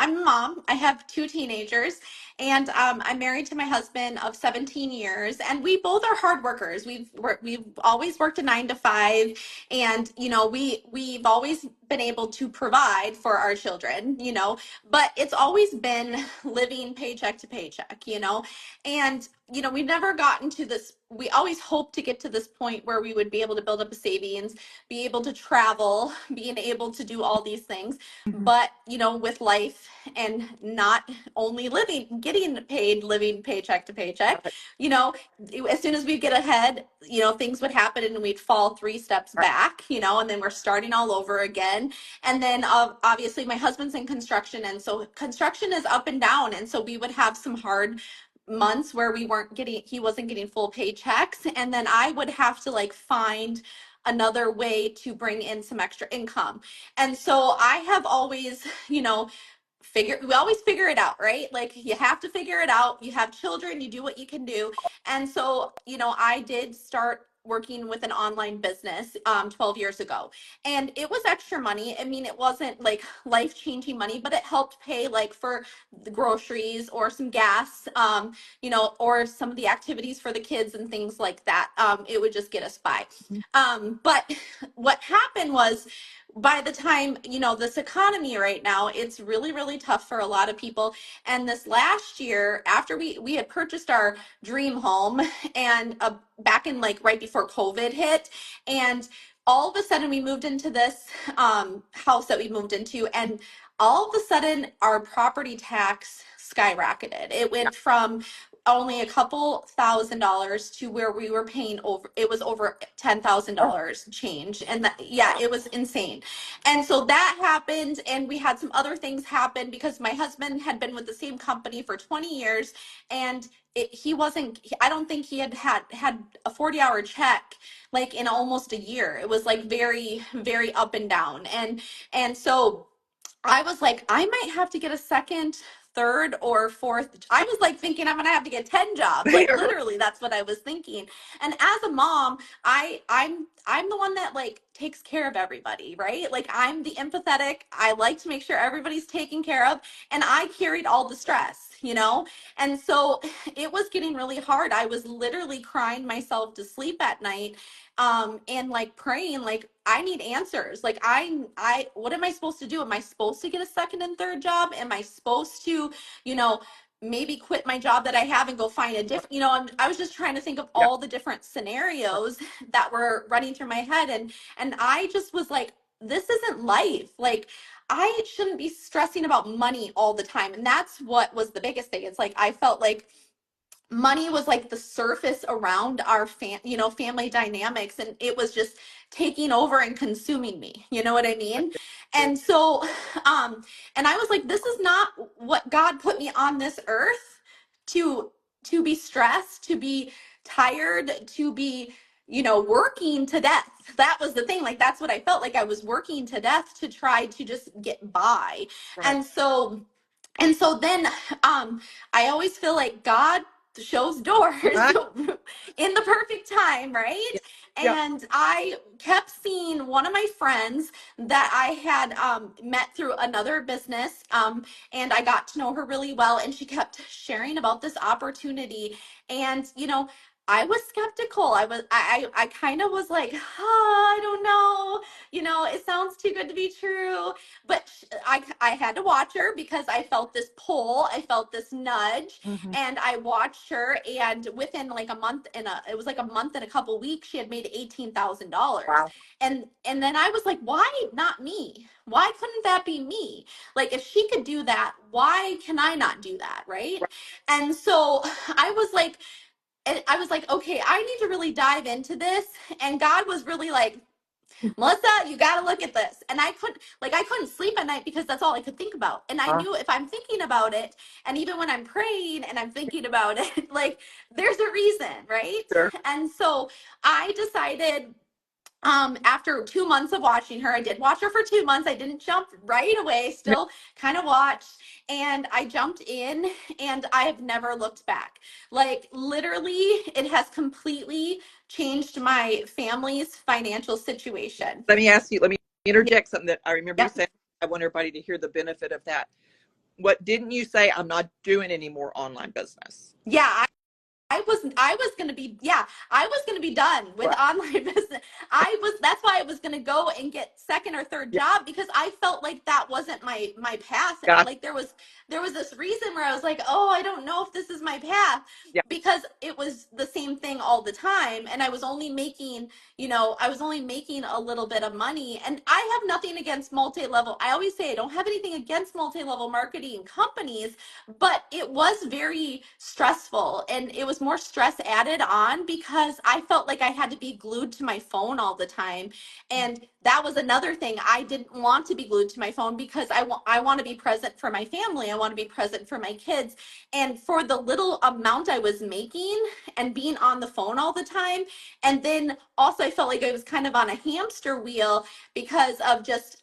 I'm a mom. I have two teenagers, and I'm married to my husband of 17 years, and we both are hard workers. We've always worked a 9 to 5, and we've always been able to provide for our children. But it's always been living paycheck to paycheck. And we've never gotten to this. We always hope to get to this point where we would be able to build up a savings, be able to travel, being able to do all these things. Mhm. But with life and not only getting paid, living paycheck to paycheck, Right. as soon as we get ahead, things would happen and we'd fall 3 steps Right. back, and then we're starting all over again. And then obviously my husband's in construction, and so construction is up and down, and so we would have some hard months where he wasn't getting full paychecks, and then I would have to like find another way to bring in some extra income. And so I have always, we always figure it out, right? Like you have to figure it out. You have children, you do what you can do. And so, I did start working with an online business 12 years ago, and it was extra money. I mean, it wasn't like life-changing money, but it helped pay like for the groceries or some gas, or some of the activities for the kids and things like that. It would just get us by. But what happened was, by the time, this economy right now, it's really, really tough for a lot of people. And this last year, after we had purchased our dream home, and back in like right before COVID hit, and all of a sudden we moved into this house that we moved into, and all of a sudden our property tax skyrocketed. It went from only a couple $1,000s to where we were paying over Oh, $10,000 change. And yeah, it was insane. And so that happened, and we had some other things happen because my husband had been with the same company for 20 years, and he wasn't, I don't think he had a 40-hour check like in almost a year. It was like very, very up and down. And so I was like, I might have to get a second, third, or fourth. I was like thinking I'm gonna have to get 10 jobs. Like there. literally, that's what I was thinking. And as a mom, I'm the one that like takes care of everybody, right? Like I'm the empathetic. I like to make sure everybody's taken care of, and I carried all the stress. And so it was getting really hard. I was literally crying myself to sleep at night, and like praying, like I need answers. Like what am I supposed to do? Am I supposed to get a second and third job? Am I supposed to, you know maybe quit my job that I have and go find a different, I was just trying to think of Yeah. all the different scenarios that were running through my head. And I just was like, this isn't life. Like I shouldn't be stressing about money all the time. And that's what was the biggest thing. It's like I felt like money was like the surface around our family dynamics, and it was just taking over and consuming me. You know what I mean? Yeah. And so and I was like, this is not what God put me on this earth to be stressed, to be tired, to be working to death. That was the thing. Like that's what I felt like. I was working to death to try to just get by. Right. And so then I always feel like God shows doors Ah, in the perfect time, right? yeah. Yeah. And I kept seeing one of my friends that I had met through another business, and I got to know her really well, and she kept sharing about this opportunity. And I was skeptical. I kind of was like, I don't know, it sounds too good to be true. But I had to watch her because I felt this pull, I felt this nudge, Mhm. and I watched her. And within like a month it was like a month and a couple weeks, she had made $18,000. Wow. And then I was like, why not me? Why couldn't that be me? Like if she could do that, why can I not do that, right? Right. And so I was like, okay, I need to really dive into this. And God was really like, Melissa, you got to look at this. And I couldn't sleep at night because that's all I could think about. And I Uh, knew if I'm thinking about it, and even when I'm praying and I'm thinking about it, like there's a reason, right? sure. And so I decided, after 2 months of watching her, I did watch her for 2 months. I didn't jump right away, Yeah. still kind of watched. And I jumped in, and I have never looked back. Like literally, it has completely changed my family's financial situation. Let me ask you, let me Yeah. interject something that I remember you Yep. saying. I want everybody to hear the benefit of that. what didn't you say? I'm not doing any more online business. Yeah, I was gonna be, yeah, I was gonna be done with Right. online business. That's why I was gonna go and get second or third Yeah. job, because I felt like that wasn't my path. Got. Like there was this reason where I was like, oh, I don't know if this is my path, Yeah. because it was the same thing all the time, and I was only making, I was only making a little bit of money. And I have nothing against multi-level. I always say I don't have anything against multi-level marketing companies, but it was very stressful, and it was more stress added on because I felt like I had to be glued to my phone all the time. And that was another thing. I didn't want to be glued to my phone because I want to be present for my family. I want to be present for my kids. And for the little amount I was making and being on the phone all the time, and then also I felt like I was kind of on a hamster wheel because of just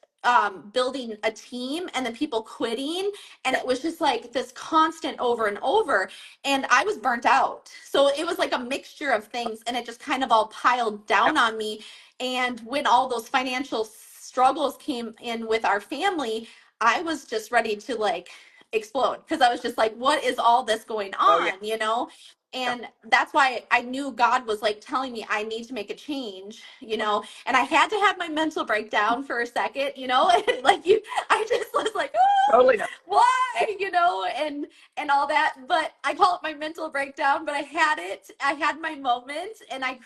building a team and then people quitting, and Yeah. it was just like this constant over and over, and I was burnt out. So it was like a mixture of things, and it just kind of all piled Yeah. down on me. And when all those financial struggles came in with our family, I was just ready to like explode, because I was just like, what is all this going Oh yeah. on? Yeah. And that's why I knew God was like telling me I need to make a change. Right. And I had to have my mental breakdown for a second. Like I just was like, Totally no. why, and all that. But I call it my mental breakdown, but I had my moment, and I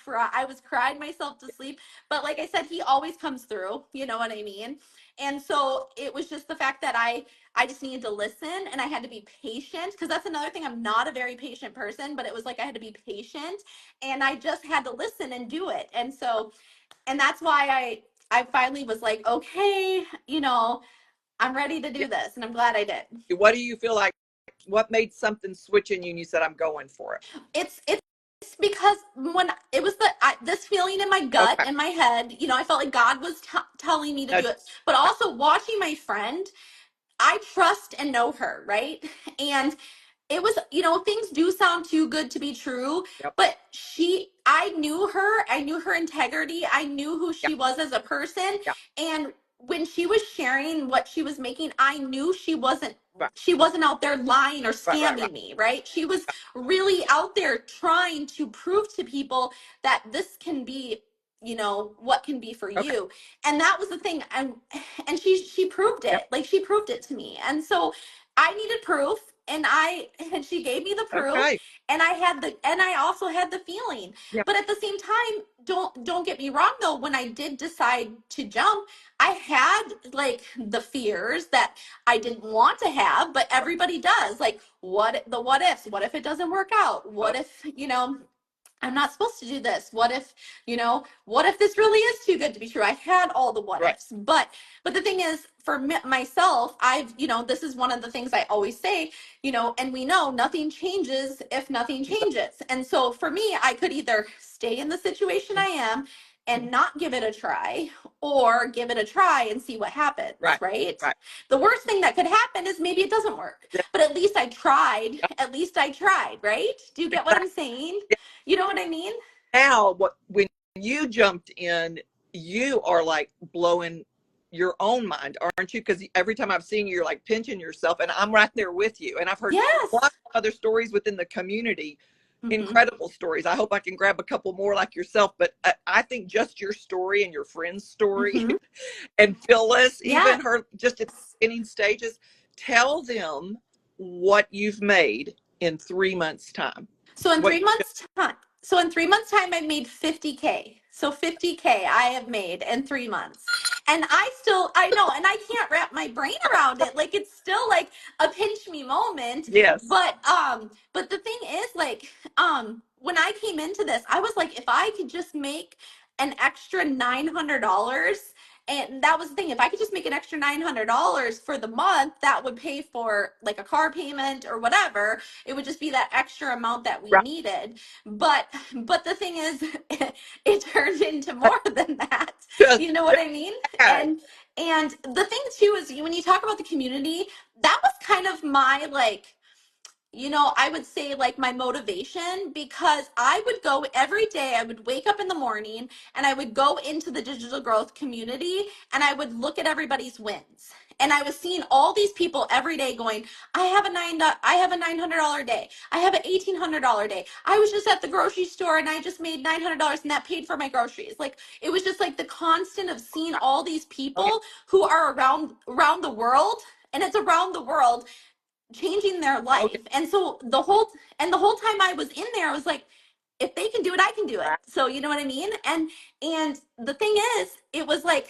was crying myself to sleep. But like I said, he always comes through, you know what I mean? And so it was just the fact that I just needed to listen, and I had to be patient, because that's another thing. I'm not a very patient person, but it was like I had to be patient, and I just had to listen and do it. And that's why I finally was like, okay, I'm ready to Yeah. do this, and I'm glad I did. What do you feel like? What made something switch in you and you said, I'm going for it? It's because when it was this feeling in my gut Okay. and my head, I felt like God was telling me to Uh, do it, but also watching my friend. I trust and know her, right? And it was, things do sound too good to be true, yep. but I knew her integrity, I knew who Yeah. she was as a person. Yeah. And when she was sharing what she was making, I knew she wasn't Right. she wasn't out there lying or Right. Right. Right. scamming me, right? She was really out there trying to prove to people that this can be, what can be for Okay. you. And that was the thing. And she proved Yep. it. Like, she proved it to me. And so I needed proof, and she gave me the proof, Okay. and I also had the feeling. Yeah. But at the same time, don't get me wrong though, when I did decide to jump, I had like the fears that I didn't want to have, but everybody does. Like, what ifs? What if it doesn't work out? Oh, What if, I'm not supposed to do this? What if this really is too good to be true? I had all the what right. ifs, but the thing is, for myself, this is one of the things I always say, and we know nothing changes if nothing changes. And so for me, I could either stay in the situation I am and not give it a try, or give it a try and see what happens, Right. right? Right. The worst thing that could happen is maybe it doesn't work, Yeah. but at least I tried. Yeah. At least I tried, right? Do you get what I'm Exactly. saying? Yeah. You know what I mean? Now, when you jumped in, you are like blowing your own mind, aren't you? Because every time I've seen you, you're like pinching yourself, and I'm right there with you. And I've heard lots Yes. of other stories within the community, Mm-hmm. incredible stories. I hope I can grab a couple more like yourself. But I think just your story and your friend's story, Mm-hmm. and Phyllis, Yeah. even her, just at the beginning stages, tell them what you've made in 3 months' time. So in What? 3 months time, so in 3 months time, I made 50K. So 50K I have made in 3 months. And I know, and I can't wrap my brain around it. Like, it's still like a pinch me moment. Yes. But the thing is, like, when I came into this, I was like, if I could just make an extra $900, and that was the thing, if I could just make an extra $900 for the month, that would pay for like a car payment or whatever. It would just be that extra amount that we Right. needed. But the thing is, it turned into more than that. Just You know what I mean? bad. And the thing too is, when you talk about the community, that was kind of my like, I would say like my motivation, because I would go every day. I would wake up in the morning, and I would go into the digital growth community, and I would look at everybody's wins. And I was seeing all these people every day going, I have a $900 day. I have an $1,800 day. I was just at the grocery store and I just made $900 and that paid for my groceries. Like it was just like the constant of seeing all these Oh yeah. people who are around the world, and it's around the world, changing their Oh yeah. life. And so the whole time I was in there, I was like, if they can do it, I can do it. Right. So you know what I mean? And the thing is, it was like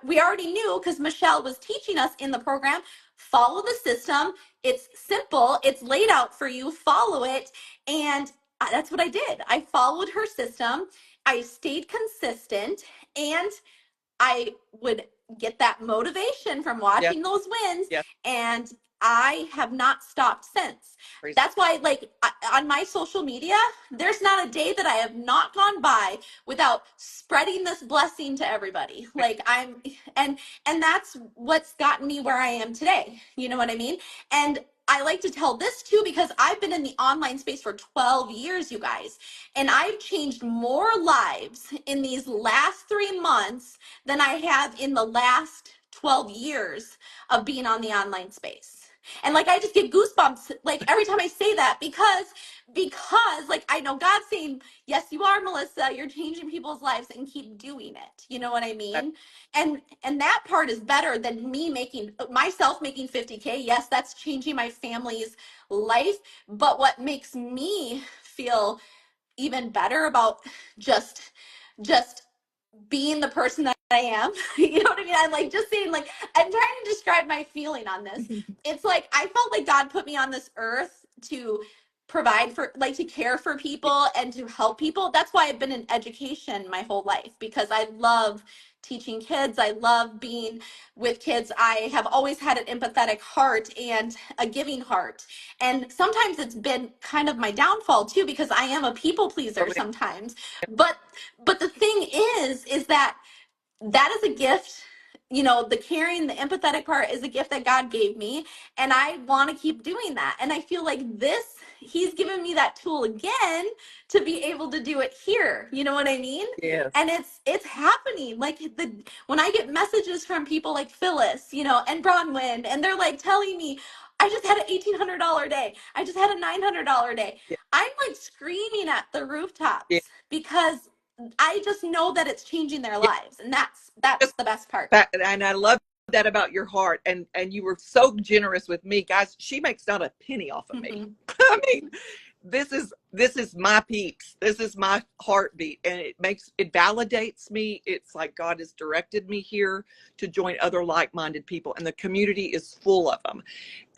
we already knew because Michelle was teaching us in the program, follow the system. It's simple, it's laid out for you, follow it. And that's what I did. I followed her system. I stayed consistent, and I would get that motivation from Yeah. watching those wins, Yeah. and I have not stopped since. Praise That's why, like, on my social media, there's not a day that I have not gone by without spreading this blessing to everybody. God. Like and that's what's gotten me where I am today. You know what I mean? And I like to tell this too because I've been in the online space for 12 years, you guys, and I've changed more lives in these last 3 months than I have in the last 12 years of being on the online space. And like I just get goosebumps like every time I say that because like I know God's saying, yes, you are, Melissa, you're changing people's lives, and keep doing it. You know what I mean? And that part is better than me making myself making 50K. Yes, that's changing my family's life, but what makes me feel even better about just just being the person that I am. You know what I mean? I'm like just saying, like, I'm trying to describe my feeling on this. It's like I felt like God put me on this earth to provide for, like, to care for people and to help people. That's why I've been in education my whole life, because I love teaching kids. I love being with kids. I have always had an empathetic heart and a giving heart. And sometimes it's been kind of my downfall too, because I am a people Oh pleaser yeah. sometimes. But the thing is that that is a gift. You know, the caring, the empathetic part is a gift that God gave me, and I want to keep doing that. And I feel like this, he's given me that tool again to be able to do it here. You know what I mean? Yes. And it's happening. Like the when I get messages from people like Phyllis, you know, and Bronwyn, and they're like telling me, I just had an $1,800 day. I just had a $900 day. Yeah. I'm like screaming at the Yeah. rooftops because I just know that it's changing their Yeah. lives, and that's Just the best part. and I love that about your heart, and you were so generous with me, guys. She makes not a penny off of me. Mm-hmm. I mean, this is my peeps. This is my heartbeat, and it validates me. It's like God has directed me here to join other like-minded people, and the community is full of them.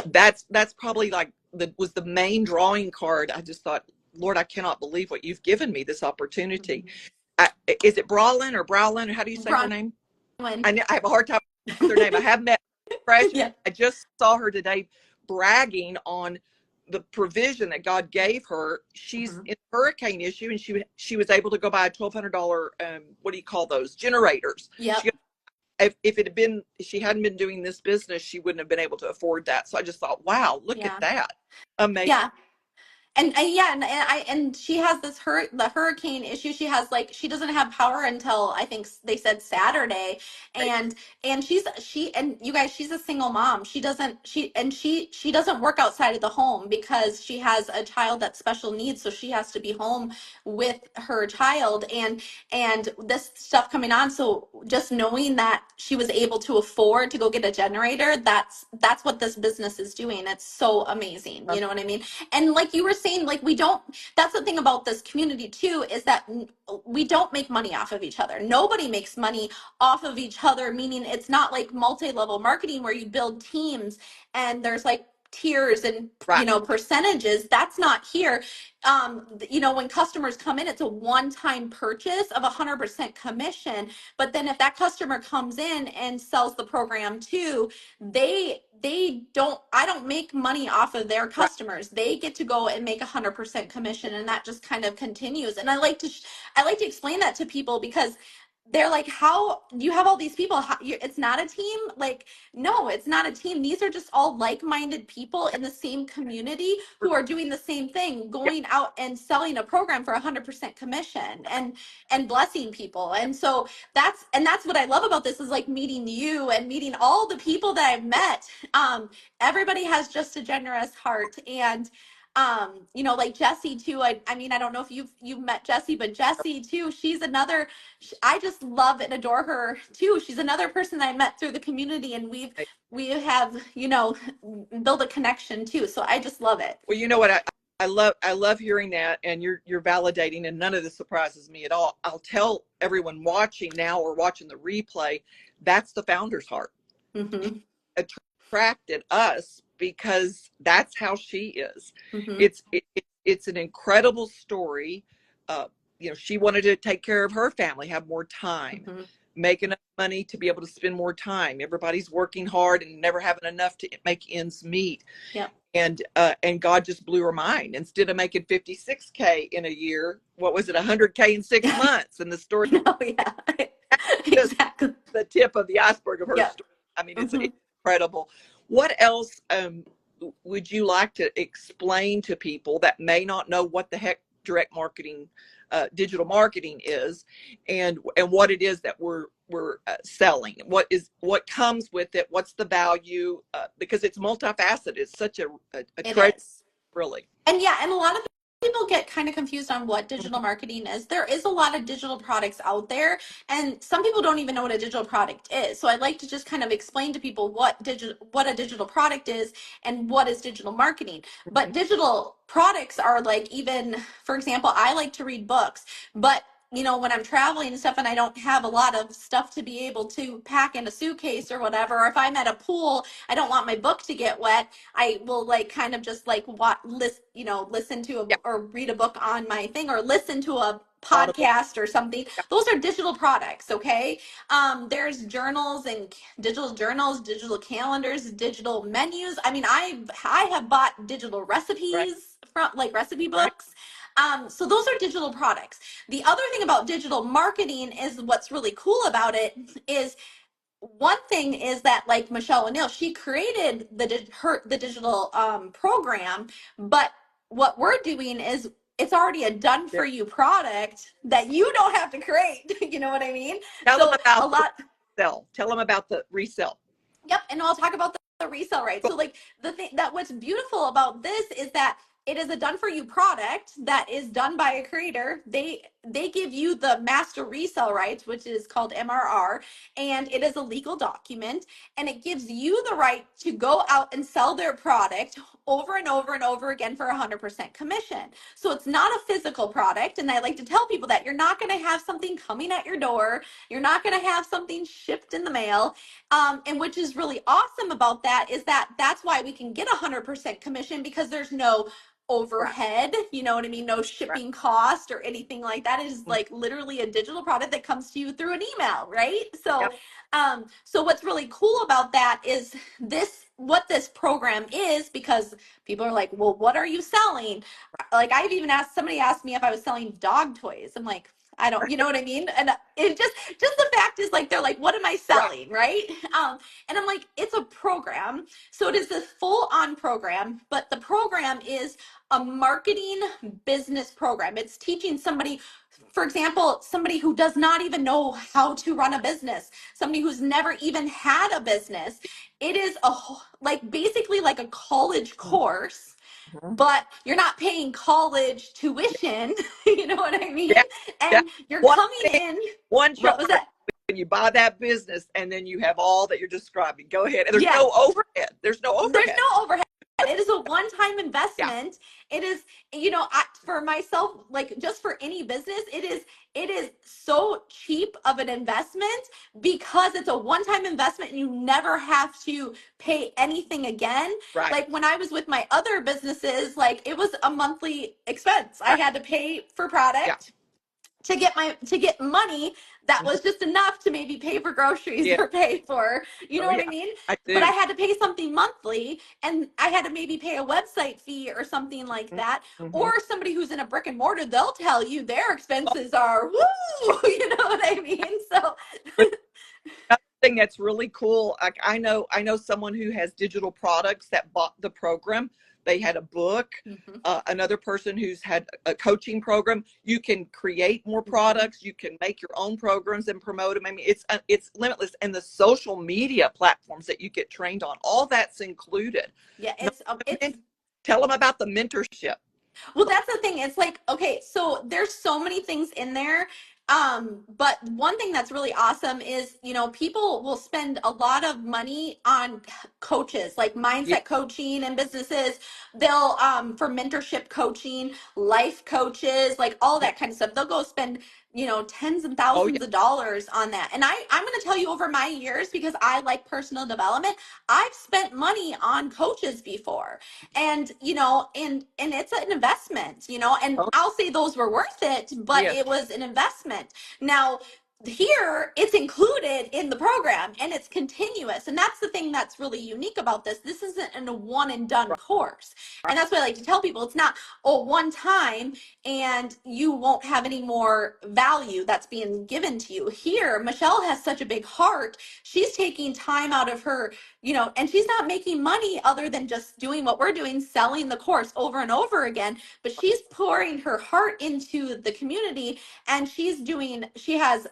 That's probably like the main drawing card. I just thought, Lord, I cannot believe what you've given me, this opportunity. I, is it Brawlin or Browlin? How do you say her name? Bronwyn. I have a hard time with her name. I have met fresh. Yeah. I just saw her today bragging on the provision that God gave her. She's Mm-hmm. in a hurricane issue, and she was able to go buy a $1,200 what do you call those, generators. Yep. She, if it had been, she hadn't been doing this business, she wouldn't have been able to afford that. So I just thought, wow, look at Yeah. that. Amazing. Yeah. And yeah, and she has the hurricane issue. She has, like, she doesn't have power until I think they said Saturday. And she and you guys, she's a single mom. She doesn't work outside of the home because she has a child that's special needs, so she has to be home with her child. And this stuff coming on, so just knowing that she was able to afford to go get a generator, that's what this business is doing. It's so amazing. You know what I mean? And like you were saying, like, we don't, that's the thing about this community too, is that we don't make money off of each other. Nobody makes money off of each other, meaning it's not like multi-level marketing where you build teams and there's like tiers and, Right. you know, percentages. That's not here. You know, when customers come in, it's a one-time purchase of 100% commission. But then if that customer comes in and sells the program too, they don't, I don't make money off of their Right. customers. They get to go and make 100% commission, and that just kind of continues. And I like to explain that to people because they're like, how you have all these people, it's not a team. Like, no, it's not a team. These are just all like-minded people in the same community who are doing the same thing, Yeah. going out and selling a program for 100% commission and blessing people. And so that's what I love about this, is like meeting you and meeting all the people that I've met. Everybody has just a generous heart. And like Jesse too. I mean, I don't know if you've met Jesse, but Jesse too, she's another, I just love and adore her too. She's another person that I met through the community, and we have, built a connection too. So I just love it. Well, you know what? I love hearing that, and you're validating, and none of this surprises me at all. I'll tell everyone watching now or watching the replay, that's the founder's heart. Mm-hmm. Attracted us because that's how she is. Mm-hmm. It's an incredible story. She wanted to take care of her family, have more time, Mm-hmm. make enough money to be able to spend more time. Everybody's working hard and never having enough to make ends meet. Yep. And God just blew her mind. Instead of making 56K in a year, what was it, 100K in 6 months? And the story, No, yeah. just Exactly. the tip of the iceberg of her Yep. story. I mean, it's Mm-hmm. incredible. What else would you like to explain to people that may not know what the heck direct marketing, digital marketing is, and what it is that we're selling? What comes with it? What's the value? Because it's multifaceted. It's such a It treasure, is. really. And yeah, and a lot of people get kind of confused on what digital marketing is. There is a lot of digital products out there, and some people don't even know what a digital product is. So I'd like to just kind of explain to people what a digital product is and what is digital marketing. But digital products are like, even for example, I like to read books, but when I'm traveling and stuff and I don't have a lot of stuff to be able to pack in a suitcase or whatever, or if I'm at a pool, I don't want my book to get wet, I will like kind of just like listen to Yeah, or read a book on my thing, or listen to a Audible. podcast or something. Yeah, Those are digital products. Okay. There's journals and digital calendars, digital menus. I mean, I have bought digital right, recipes from, like, recipe right. books. So those are digital products. The other thing about digital marketing is, what's really cool about it is, one thing is that, like Michelle O'Neill, she created the digital program, but what we're doing is, it's already a done Yeah. for you product that you don't have to create. You know what I mean? Tell them So a about the lot. resell. Tell them about the resell. Yep, and I'll talk about the resale rights. So, like, the thing that what's beautiful about this is that it is a done for you product that is done by a creator. They give you the master resale rights, which is called MRR, and it is a legal document, and it gives you the right to go out and sell their product over and over and over again for 100% commission. So it's not a physical product, and I like to tell people that you're not going to have something coming at your door. You're not going to have something shipped in the mail. And which is really awesome about that is that that's why we can get 100% commission, because there's no Right, overhead, you know what I mean? No right. shipping cost or anything like that. It is Mhm. like literally a digital product that comes to you through an email, right? So, Yep. so what's really cool about that is what this program is, because people are like, well, what are you selling? Like, I've even somebody asked me if I was selling dog toys. I'm like, I don't, you know what I mean? And it just the fact is, like, they're like, what am I Right. selling, right? And I'm like, it's a program. So it is this full on program, but the program is a marketing business program. It's teaching somebody, for example, somebody who does not even know how to run a business, somebody who's never even had a business. It is like, basically like a college course, Mhm. but you're not paying college tuition. You know what I mean? Yeah. Yeah. And you're One coming thing, in. one What was charge that? when you buy that business, and then you have all that you're describing. Go ahead. And there's Yeah, no overhead. There's no there's overhead. no overhead. It is a one-time Yeah. investment. It is, for myself, like, just for any business, it is so cheap of an investment, because it's a one-time investment and you never have to pay anything again. Right. Like, when I was with my other businesses, like, it was a monthly expense. I Right. had to pay for Yeah. product, to get money that was just enough to maybe pay for groceries Yeah. or pay for, you know Oh what I yeah, mean? I But I do. had to pay something monthly, and I had to maybe pay a website fee or something like that. Mm-hmm. Or somebody who's in a brick and mortar, they'll tell you their Oh, expenses are woo, you know what I mean? So another thing that's really cool, like I know someone who has digital products that bought the program. They had a book. mhm, Another person who's had a coaching program. You can create more mhm. products. You can make your own programs and promote them. I mean, it's limitless. And the social media platforms that you get trained on, all that's included. Yeah, Not it's tell them about the mentorship. well, that's the thing. It's like, okay, so there's so many things in there. But one thing that's really awesome is, you know, people will spend a lot of money on coaches, like Yeah. mindset coaching and businesses. They'll for mentorship coaching, life coaches, like all Yeah. that kind of stuff. They'll go spend, you know, tens and Oh yeah. thousands of dollars on that. And I'm gonna tell you, over my years, because I like personal development, I've spent money on coaches before. And you know, and it's an investment, you know, and Oh I'll say those were worth it, but yes. it was an investment. Now here it's included in the program and it's continuous, and that's the thing that's really unique about this isn't a one and done Right. course. Right. And that's what I like to tell people. It's not, oh, one time and you won't have any more value that's being given to you. Here Michelle has such a big heart. She's taking time out of her, you know, and she's not making money other than just doing what we're doing, selling the course over and over again, but she's pouring her heart into the community. And she has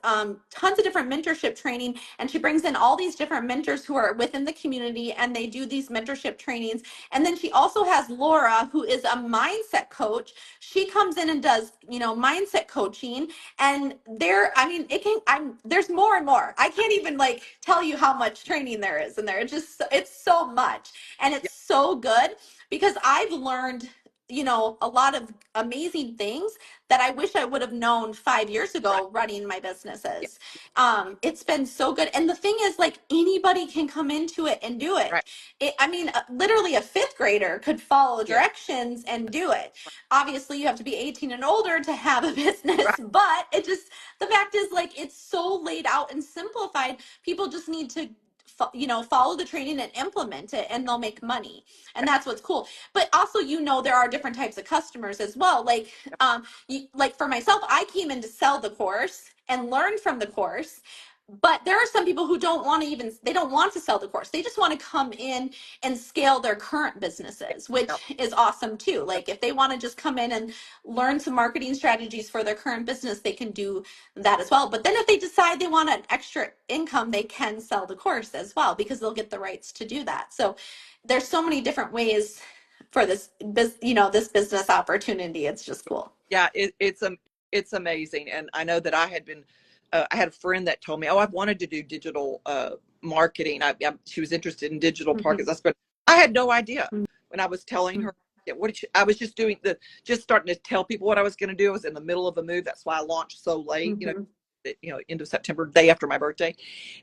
tons of different mentorship training, and she brings in all these different mentors who are within the community, and they do these mentorship trainings. And then she also has Laura, who is a mindset coach. She comes in and does, you know, mindset coaching. And there, I mean, it can, there's more and more. I can't even like tell you how much training there is in there. It's so much, and Yeah. it's so good because I've learned, you know, a lot of amazing things that I wish I would have known 5 years Right. ago running my Yeah. businesses. It's been so good. And the thing is, like, anybody can come into it and do Right. I mean, literally a fifth grader could follow Yeah. directions and do it. Obviously, you have to be 18 and older to have a business, Right. but the fact is, like, it's so laid out and simplified. People just need to, you know, follow the training and implement it, and they'll make money. And that's what's cool. But also, you know, there are different types of customers as well. Like, like for myself, I came in to sell the course and learn from the course. But there are some people who don't want to even, they don't want to sell the course. They just want to come in and scale their current businesses, Yeah. which is awesome too. Like if they want to just come in and learn some marketing strategies for their current business, they can do that as well. But then if they decide they want an extra income, they can sell the course as well, because they'll get the rights to do that. So there's so many different ways for you know, this business opportunity. It's just cool. Yeah, it's amazing. And I know that I had a friend that told me, oh, I've wanted to do digital marketing. She was interested in digital Mhm. markets, but I had no idea when I was telling her. Yeah, I was just just starting to tell people what I was going to do. I was in the middle of a move. That's why I launched so late. Mhm. End of September, day after my birthday,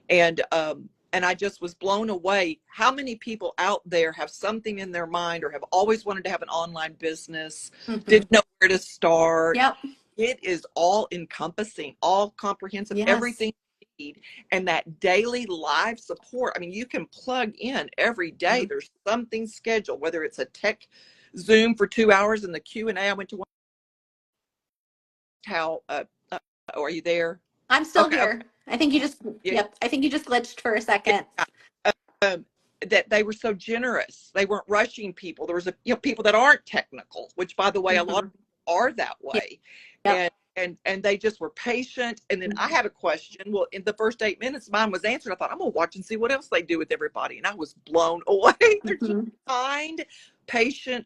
and I just was blown away how many people out there have something in their mind or have always wanted to have an online business, Mhm. didn't know where to start. Yep. It is all encompassing, all comprehensive, Yes. everything you need. And that daily live support. I mean, you can plug in every day. Mhm. There's something scheduled, whether it's a tech Zoom for 2 hours in the Q&A. I went to one. How, are you there? I'm still Okay. Okay. here. I think you just, Yeah. yep. I think you just glitched for a second. um, that they were so generous. They weren't rushing people. There was people that aren't technical, which by the way, a lot of Mhm. people are that Yep. way. Yep. And they just were patient. And then I Mhm. had a question. Well, in the first 8 minutes, mine was answered. I thought, I'm gonna watch and see what else they do with everybody. And I was blown away. They're just Mhm. kind, patient.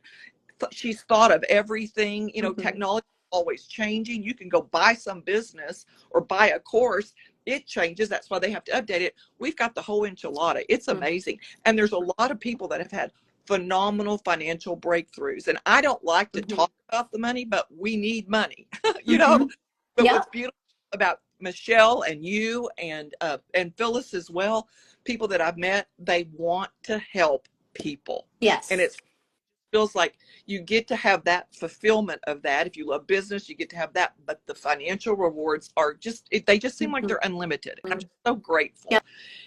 She's thought of everything. Mhm. Technology is always changing. You can go buy some business or buy a course, it changes. That's why they have to update it. We've got the whole enchilada. It's amazing. And there's a lot of people that have had phenomenal financial breakthroughs. And I don't like to Mhm. talk about the money, but we need money, you know. Mhm. But what's Yep. beautiful about Michelle and you and Phyllis as well, people that I've met, they want to help people. And Yes. it's feels like you get to have that fulfillment of that. If you love business, you get to have that, but the financial rewards are just, they just seem like Mhm. they're unlimited. And I'm just so grateful. Yep.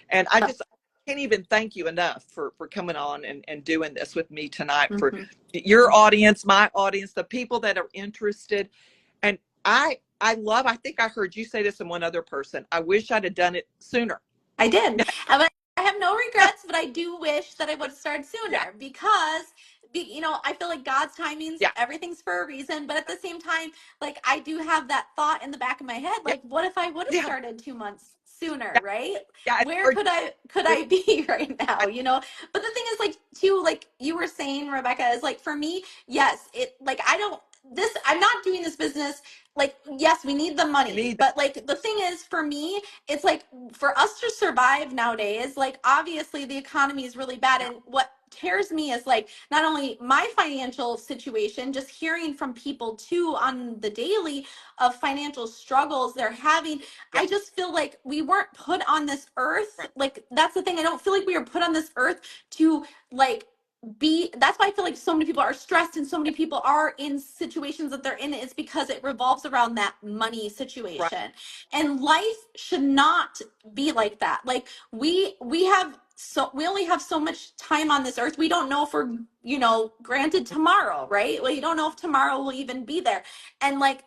And I just can't even thank you enough for coming on and doing this with me tonight, for Mhm. your audience, my audience, the people that are interested. And I think I heard you say this in one other person. I wish I'd have done it sooner. I did. I have no regrets, but I do wish that I would have started Yeah. sooner because, I feel like God's timings, Yeah. everything's for a reason. But at the same time, like I do have that thought in the back of my head, Yeah. like, what if I would have Yeah. started 2 months sooner, Yeah. right? Yeah. I Where heard could you. I be right I, now? But the thing is, like, too, like you were saying, Rebecca, is like for me, yes, it like I don't this I'm not doing this business like, yes, we need the you money, need that. but like the thing is for me, it's like for us to survive nowadays, like obviously the economy is really bad. Yeah. And what tears me is like not only my financial situation, just hearing from people too on the daily of financial struggles they're having. Yeah. I just feel like we weren't put on this earth. Right. Like that's the thing. I don't feel like we were put on this earth to like that's why I feel like so many people are stressed and so many people are in situations that they're in. It's because it revolves around that money Right. situation, and life should not be like that. Like we only have so much time on this earth. We don't know if we're granted tomorrow, right? Well, you don't know if tomorrow will even be there. And like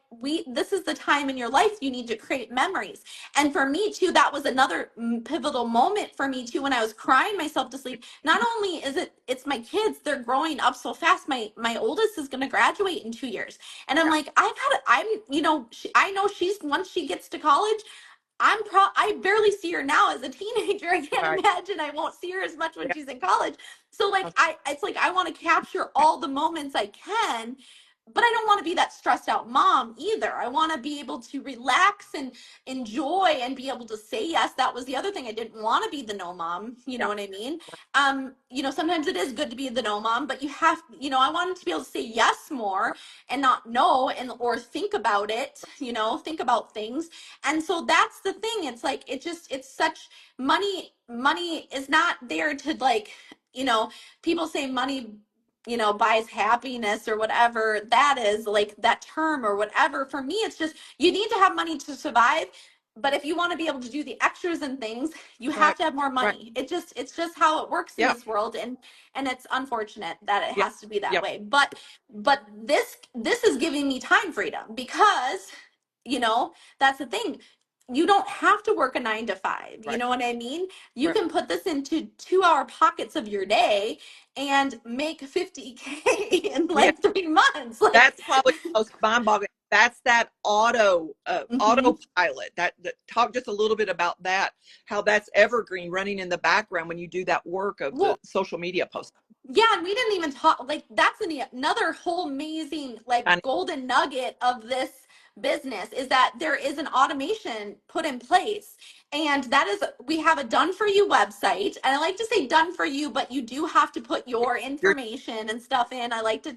this is the time in your life you need to create memories. And for me too, that was another pivotal moment for me too, when I was crying myself to sleep. Not only is it's my kids, they're growing up so fast. My oldest is going to graduate in 2 years. And I'm Yeah. like, I know she's, once she gets to college, I barely see her now as a teenager. I can't Right. imagine I won't see her as much when Yeah. she's in college. So like it's like I want to capture all the moments I can, but I don't want to be that stressed out mom either. I want to be able to relax and enjoy and be able to say yes. That was the other thing. I didn't want to be the no mom. You know Yeah. what I mean? Sometimes it is good to be the no mom, but I wanted to be able to say yes more and not no, and or think about it, think about things. And so that's the thing. It's like it's such money is not there to like, people say money buys happiness or whatever that is, like that term or whatever. For me, it's just you need to have money to survive. But if you want to be able to do the extras and things, you have Right. to have more Right. money. It's just how it works in Yeah. this world. And it's unfortunate that it Yeah. has to be that Yeah. way. But this is giving me time freedom because that's the thing. You don't have to work a 9 to 5. You Right. know what I mean? You Right. can put this into 2 hour pockets of your day and make 50K in Yeah. like 3 months. Like, That's probably the most mind-boggling. That's that mhm. autopilot. That talk just a little bit about that, how that's evergreen running in the background when you do that work of the Well, social media posts. yeah, and we didn't even talk, like that's another whole amazing like And golden nugget of this business is that there is an automation put in place. And that is, we have a done for you website. And I like to say done for you, but you do have to put your you're, information and stuff in. I like to,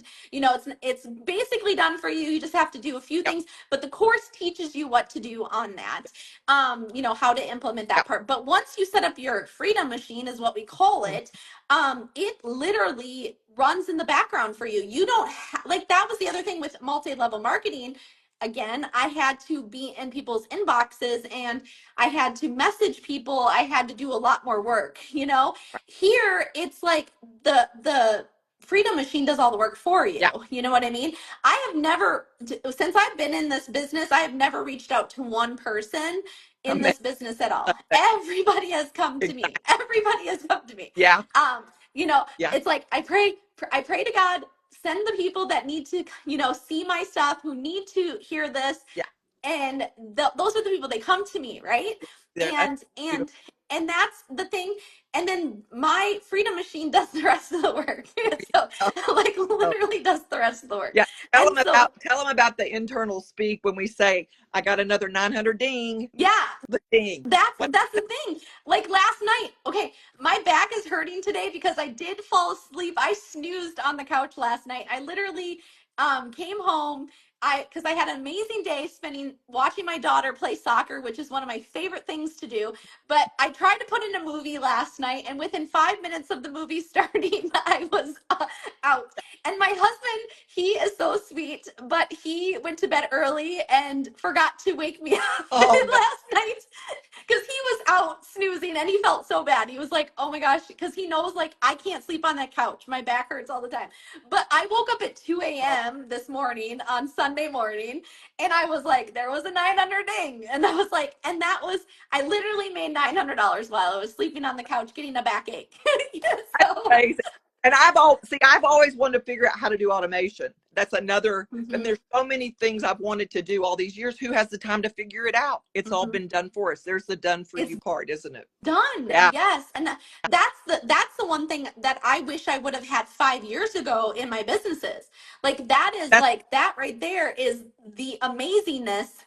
it's basically done for you. You just have to do a few yeah, things, but the course teaches you what to do on that. How to implement yeah, that part. But once you set up your freedom machine is what we call it, it literally runs in the background for you. You don't like that was the other thing with multi-level marketing. Again, I had to be in people's inboxes and I had to message people. I had to do a lot more work, Here it's like the freedom machine does all the work for you. yeah. You know what I mean? I have never, since I've been in this business, I have never reached out to one person in Amazing. this business at all. Everybody has come to me. Exactly. Everybody has come to me. Yeah, um yeah, it's like I pray to God, send the people that need to see my stuff, who need to hear this. yeah. And those are the people, they come to me, right? Yeah, that's and beautiful. and and that's the thing. And then my freedom machine does the rest of the work. So like Oh, literally does the rest of the work. yeah. And so Tell them about the internal speak when we say, "I got another 900 ding." yeah, The ding. that's What? that's the thing. Like last night, okay, my back is hurting today because I did fall asleep. I snoozed on the couch last night. I literally came home. Because I had an amazing day spending watching my daughter play soccer, which is one of my favorite things to do. But I tried to put in a movie last night, and within 5 minutes of the movie starting, I was out. And my husband, he is so sweet, but he went to bed early and forgot to wake me up Oh no. last night because he was out snoozing and he felt so bad. He was like, oh my gosh, because he knows like I can't sleep on that couch. My back hurts all the time. But I woke up at 2 Oh, a.m. this morning on Sunday morning and I was like, there was a 900 ding. And I was like, and that was, I literally made $900 while I was sleeping on the couch getting a backache. Yeah, that's so, amazing. And I've always wanted to figure out how to do automation. That's another, and mhm, there's so many things I've wanted to do all these years. Who has the time to figure it out? It's all mhm. been done for us. There's the done for It's you part, isn't it? done. Yeah. Yes. And that's the one thing that I wish I would have had 5 years ago in my businesses. Like that is That's, like that right there is the amazingness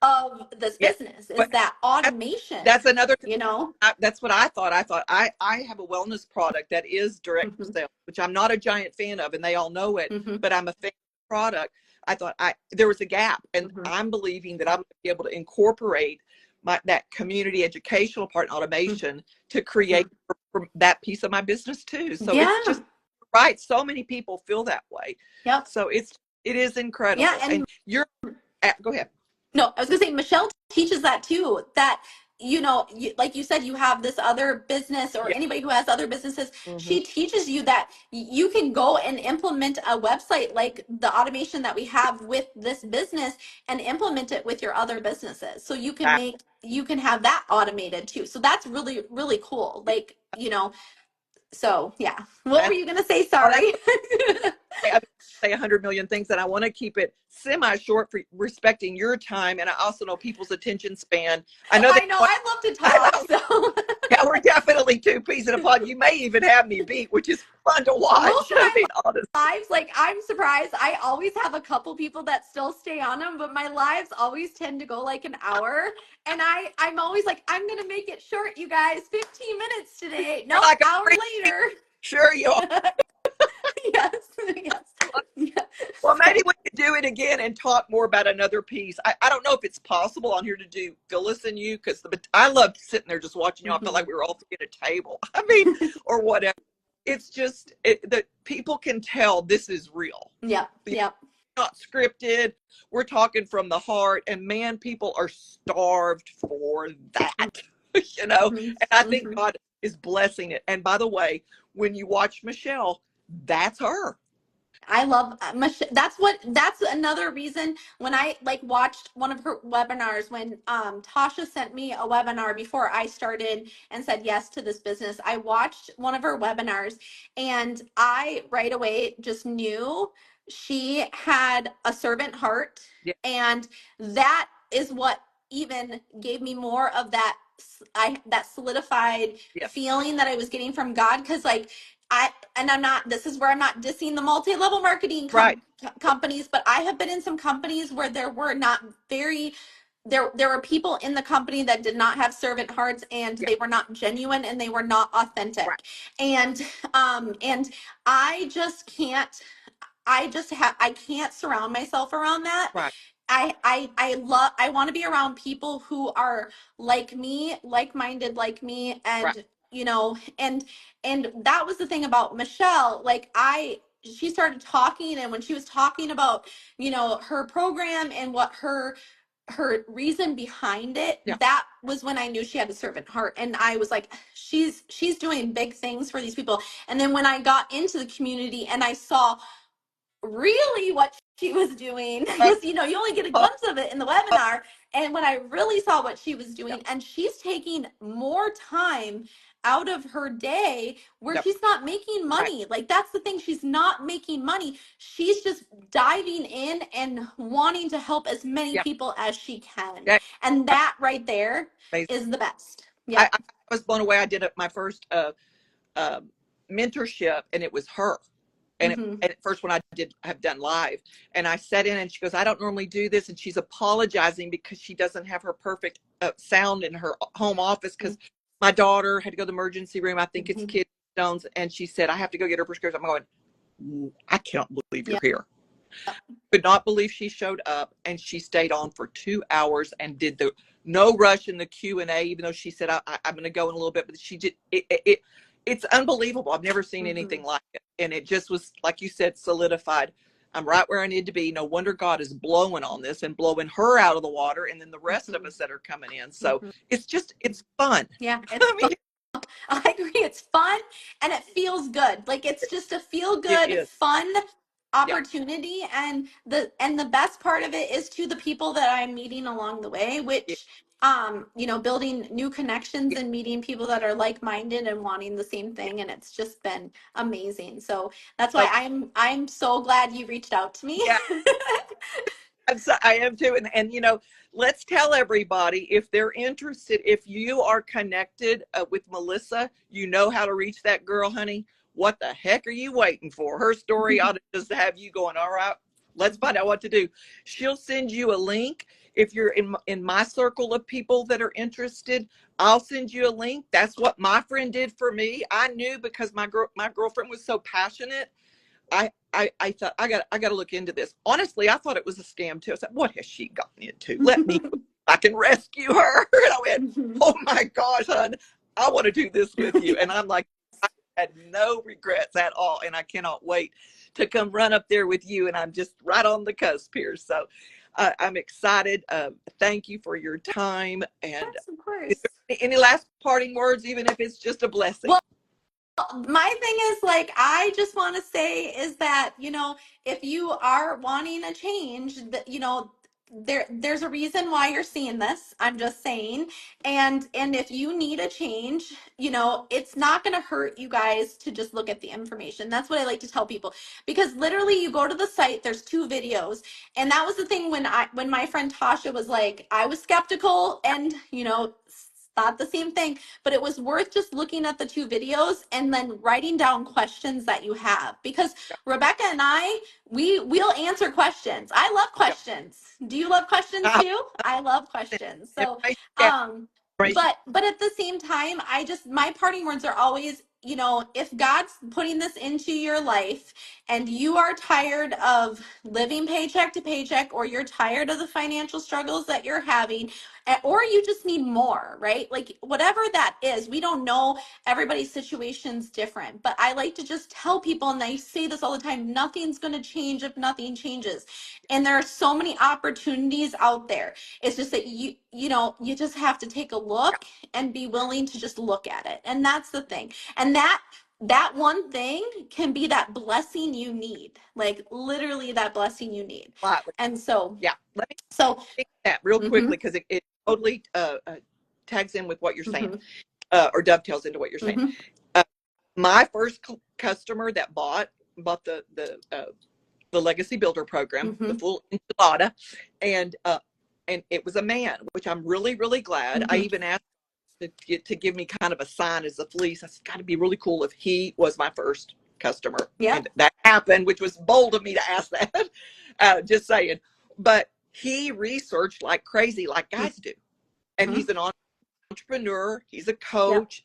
of this yeah. business But is that that's, automation, that's another, you know? that's what I thought. I have a wellness product that is direct Hmm. sale, which I'm not a giant fan of, and they all know it, Hmm. but I'm a fan of the product. I thought there was a gap, and Hmm. I'm believing that I'm going to be able to incorporate that community educational part in automation to create for that piece of my business too. So it's Yeah. just right. So many people feel that way. Yep. So it is Yeah. incredible. And And you're go ahead. no, I was gonna say Michelle teaches that too. That like you said, you have this other business, or Yeah. anybody who has other businesses. Hmm. She teaches you that you can go and implement a website like the automation that we have with this business, and implement it with your other businesses. So you can have that automated too. So that's really really cool. Like so yeah. What were That's you gonna say? oh, that's Sorry. I say 100 million things, and I want to keep it semi short for respecting your time. And I also know people's attention span. I know they I know want, I love to I talk. know, So yeah, we're definitely two peas in a pod. You may even have me beat, which is fun to watch. most of I my mean, honestly. lives, like I'm surprised. I always have a couple people that still stay on them, but my lives always tend to go like an hour. And I'm always like, I'm gonna make it short, you guys. 15 minutes today. You're Nope, like a hour free, later. sure you are. Yes, yes. Yeah. Well, maybe So we could do it again and talk more about another piece. I don't know if it's possible on here to do Phyllis and you, because I loved sitting there just watching you. I felt mhm. like we were all three at a table. I mean, or whatever. It's just that people can tell this is real. Yep, It's yep. not scripted. We're talking from the heart, and man, people are starved for that. Hmm. And I think Hmm. God is blessing it. And by the way, when you watch Michelle, that's her. I love Michelle. That's another reason when I like watched one of her webinars when Tasha sent me a webinar before I started and said yes to this business. I watched one of her webinars and I right away just knew she had a servant heart, Yeah, and that is what even gave me more of that solidified yeah, feeling that I was getting from God, because like and I'm not, this is where I'm not dissing the multi-level marketing right. companies, but I have been in some companies where there were not very, there were people in the company that did not have servant hearts, and Yeah, they were not genuine and they were not right, authentic. And I just can't, I can't surround myself around that. right, I want to be around people who are like me, like-minded like me, right. and and that was the thing about Michelle. Like she started talking, and when she was talking about her program and what her reason behind it, Yeah, that was when I knew she had a servant heart, and I was like, she's doing big things for these people. And then when I got into the community and I saw really what she was doing, because you only get a oh, glimpse of it in the webinar, and when I really saw what she was doing, and she's taking more time out of her day where yeah, she's not making right. money. Like that's the thing, she's not making money. She's just diving in and wanting to help as many Yeah, people as she can, yeah. and that right there Amazing. is the best. I, Yep. I was blown away. I did my first uh, mentorship, and it was her. Hmm. And at first, when I did have done live, and I sat in, and she goes, "I don't normally do this," and she's apologizing because she doesn't have her perfect sound in her home office because my daughter had to go to the emergency room. I think it's Hmm. kidney stones, and she said, "I have to go get her prescription." I'm going, "I can't believe you're Yep. here." Could not believe she showed up, and she stayed on for 2 hours and did the no rush in the Q&A, even though she said I'm going to go in a little bit, but she did it. it's unbelievable. I've never seen anything like it. And it just was, like you said, solidified. I'm right where I need to be. No wonder God is blowing on this and blowing her out of the water, and then the rest of us that are coming in. So it's fun. Yeah, it's I fun. mean, I agree. It's fun and it feels good. Like it's just a feel it good, is. fun Yeah. opportunity. And the best part of it is to the people that I'm meeting along the way, Yeah. which building new connections Yeah. and meeting people that are like-minded and wanting the same thing. And it's just been amazing. So that's why So, I'm so glad you reached out to me. yeah. I am too. And let's tell everybody if they're interested, if you are connected with Melissa, you know how to reach that girl, honey. What the heck are you waiting for? Her story ought to just have you going, all right, let's find out what to do. She'll send you a link. If you're in my circle of people that are interested, I'll send you a link. That's what my friend did for me. I knew because my girlfriend was so passionate. I thought I got to look into this. Honestly, I thought it was a scam too. I said, what has she gotten into? Let me, I can rescue her. And I went, oh my gosh, hon, I want to do this with you. And I'm like, I had no regrets at all. And I cannot wait to come run up there with you. And I'm just right on the cusp here. So I'm excited. Thank you for your time. And Yes, of is course. there any last parting words, even if it's just a blessing? Well, my thing is like I just want to say is that if you are wanting a change, that there's a reason why you're seeing this. I'm just saying. And if you need a change, it's not going to hurt you guys to just look at the information. That's what I like to tell people, because literally you go to the site, there's 2 videos. And that was the thing when my friend Tasha was like, I was skeptical and thought the same thing, but it was worth just looking at the 2 videos and then writing down questions that you have, because Rebecca and we'll answer questions. I love questions. Do you love questions Yeah. too? I love questions. So Information, but at the same time, my parting words are always, if God's putting this into your life and you are tired of living paycheck to paycheck, or you're tired of the financial struggles that you're having, or you just need more, right? Like whatever that is, we don't know, everybody's situation's different, but I like to just tell people, and I say this all the time, nothing's going to change if nothing changes. And there are so many opportunities out there. It's just that you just have to take a look and be willing to just look at it. And that's the thing. And that one thing can be that blessing you need, like literally that blessing you need. And so yeah. Let me so take that real mhm, quickly because it totally tags in with what you're saying, mhm, or dovetails into what you're saying. mhm, Uh, my first customer that bought the Legacy Builder program, the mhm, full enchilada, and it was a man, which I'm really really glad. I mhm. even asked to give me kind of a sign as a fleece. I said, "Got to be really cool if he was my first customer," Yep. and that happened, which was bold of me to ask that. Just saying, but he researched like crazy, like guys do, and Mhm. he's an entrepreneur. He's a Yep. coach,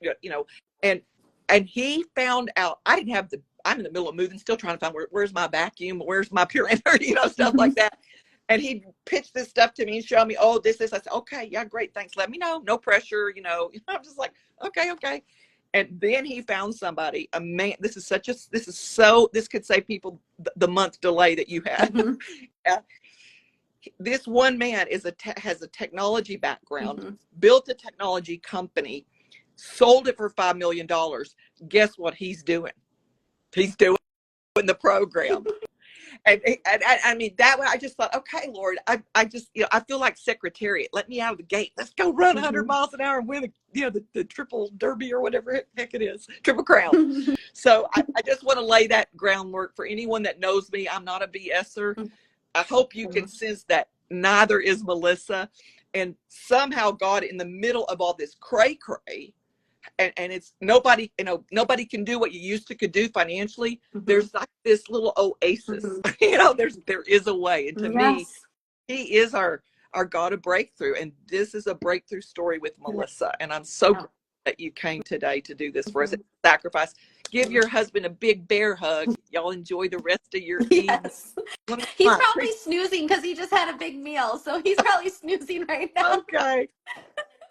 and and he found out I didn't have the. I'm in the middle of moving, still trying to find where's my vacuum, where's my purifier, stuff Mhm. like that. And he pitched this stuff to me and showed me, oh, this. I said, okay, yeah, great, thanks. Let me know, no pressure. I'm just like, okay, okay. And then he found somebody, a man. This could save people the month delay that you had. Mhm. This one man has a technology background, Mhm. built a technology company, sold it for $5 million. Guess what he's doing? He's doing the program. And I mean that way I just thought, okay, Lord, I just I feel like Secretariat. Let me out of the gate. Let's go run 100 Mhm. miles an hour and win the triple derby or whatever heck it is, triple crown. So I just want to lay that groundwork for anyone that knows me. I'm not a BSer. I hope you can sense that neither is Melissa. And somehow God, in the middle of all this cray cray, and it's nobody can do what you used to could do financially. Mhm. There's like this little oasis. Mhm. There is a way. And to me, Yes. he is our God of breakthrough. And this is a breakthrough story with Yeah. Melissa. And I'm so glad that you came today to do this for us. Mhm. It's a sacrifice. Give your husband a big bear hug. Y'all enjoy the rest of your evening. Yes. He's Appreciate. probably snoozing because he just had a big meal. So he's probably snoozing right now. Okay.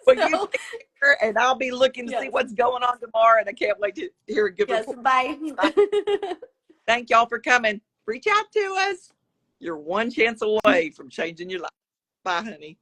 Well, you So, take care, and I'll be looking to see yes, what's going on tomorrow, and I can't wait to hear a good yes, report. bye. Thank y'all for coming. Reach out to us. You're one chance away from changing your life. Bye, honey.